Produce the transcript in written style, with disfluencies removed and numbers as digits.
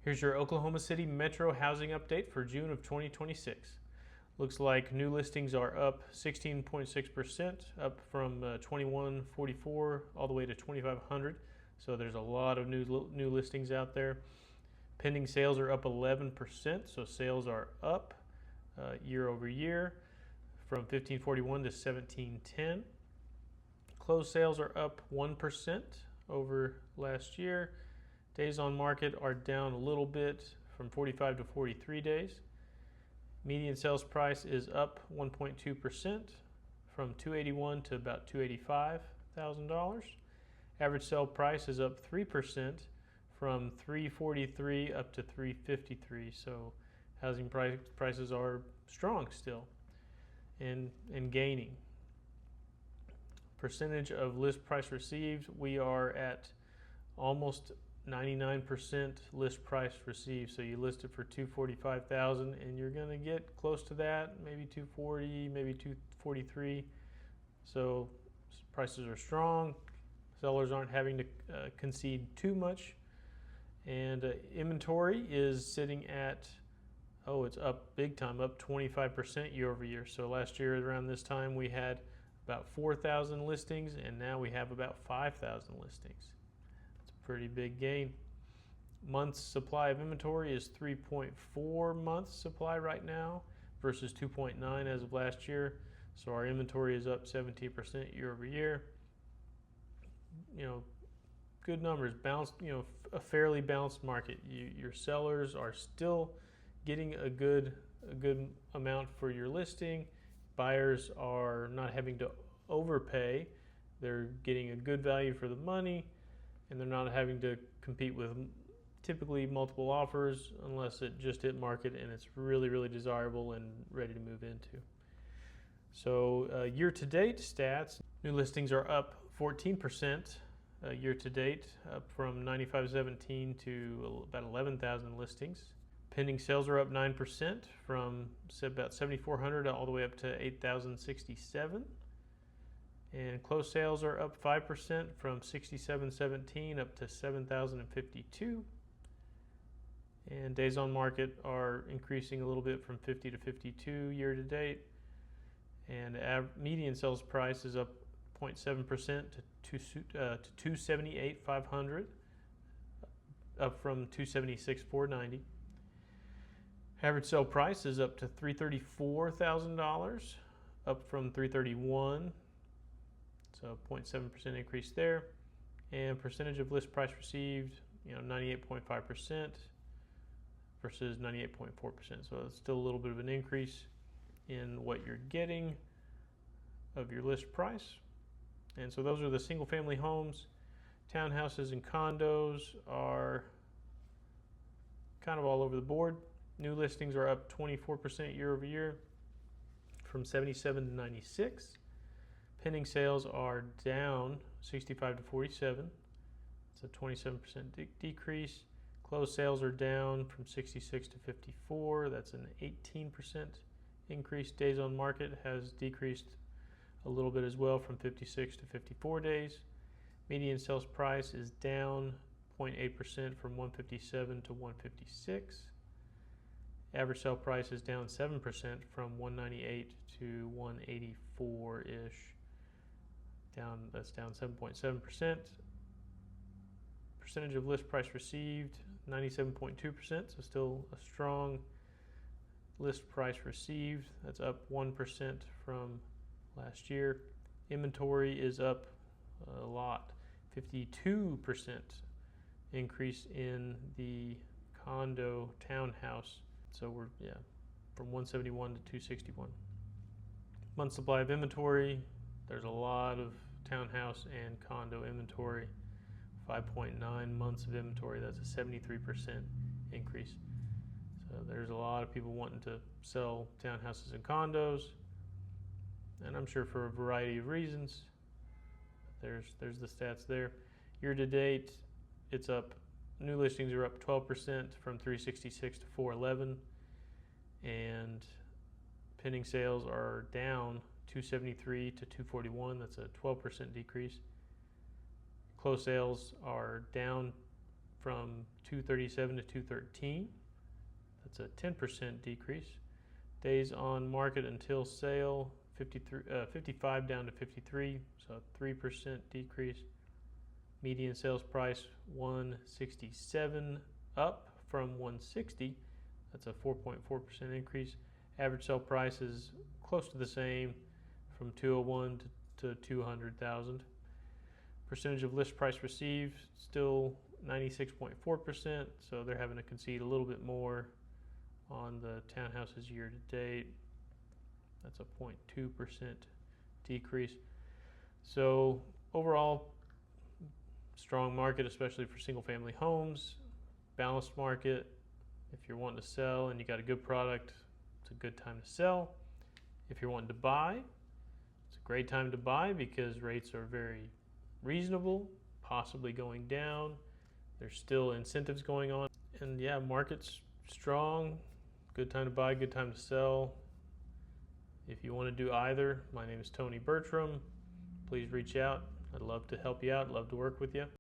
Here's your Oklahoma City Metro housing update for June of 2026. Looks like new listings are up 16.6%, up from 2144 all the way to 2500. So there's a lot of new listings out there. Pending sales are up 11%, so sales are up year over year from 1541 to 1710. Closed sales are up 1% over last year. Days on market are down a little bit from 45 to 43 days. Median sales price is up 1.2% from $281,000 to about $285,000. Average sale price is up 3% from $343,000 up to $353,000. So housing prices are strong still and gaining. Percentage of list price received, we are at almost 99% list price received. So you list it for $245,000 and you're going to get close to that, maybe $240,000, maybe $243,000. So prices are strong. Sellers aren't having to concede too much. And inventory is sitting at, it's up big time, up 25% year over year. So last year around this time we had about 4,000 listings, and now we have about 5,000 listings. Pretty big gain. Months supply of inventory is 3.4 months supply right now versus 2.9 as of last year. So our inventory is up 17% year over year. Good numbers, balanced, a fairly balanced market. Your sellers are still getting a good amount for your listing. Buyers are not having to overpay. They're getting a good value for the money, and they're not having to compete with typically multiple offers unless it just hit market and it's really, really desirable and ready to move into. So year-to-date stats, new listings are up 14% year-to-date, up from 9,517 to about 11,000 listings. Pending sales are up 9% from about 7,400 all the way up to 8,067. And closed sales are up 5% from 6,717 up to 7,052. And days on market are increasing a little bit from 50 to 52 year to date. And median sales price is up 0.7% to $278,500, up from $276,490. Average sale price is up to $334,000, up from $331,000. So 0.7% increase there. And percentage of list price received, 98.5% versus 98.4%. So it's still a little bit of an increase in what you're getting of your list price. And so those are the single family homes. Townhouses and condos are kind of all over the board. New listings are up 24% year over year from 77 to 96. Pending sales are down 65 to 47. It's a 27% decrease. Closed sales are down from 66 to 54. That's an 18% increase. Days on market has decreased a little bit as well from 56 to 54 days. Median sales price is down 0.8% from 157 to 156. Average sale price is down 7% from 198 to 184-ish. That's down 7.7%. Percentage of list price received, 97.2%, so still a strong list price received. That's up 1% from last year. Inventory is up a lot, 52% increase in the condo townhouse. So we're from 171 to 261. Month supply of inventory, there's a lot of townhouse and condo inventory. 5.9 months of inventory, that's a 73% increase. So there's a lot of people wanting to sell townhouses and condos, and I'm sure for a variety of reasons. There's the stats there. Year to date, it's up. New listings are up 12% from 366 to 411, and pending sales are down 273 to 241. That's a 12% decrease. Closed sales are down from 237 to 213. That's a 10% decrease. Days on market until sale, 55 down to 53, so a 3% decrease. Median sales price 167 up from 160. That's a 4.4% increase. Average sale price is close to the same, from 201 to 200,000. Percentage of list price received still 96.4%, so they're having to concede a little bit more on the townhouses year to date. That's a 0.2% decrease. So overall, strong market, especially for single family homes. Balanced market. If you're wanting to sell and you got a good product, it's a good time to sell. If you're wanting to buy, it's a great time to buy because rates are very reasonable, possibly going down. There's still incentives going on. And yeah, market's strong. Good time to buy, good time to sell. If you want to do either, my name is Tony Bertram. Please reach out. I'd love to help you out, love to work with you.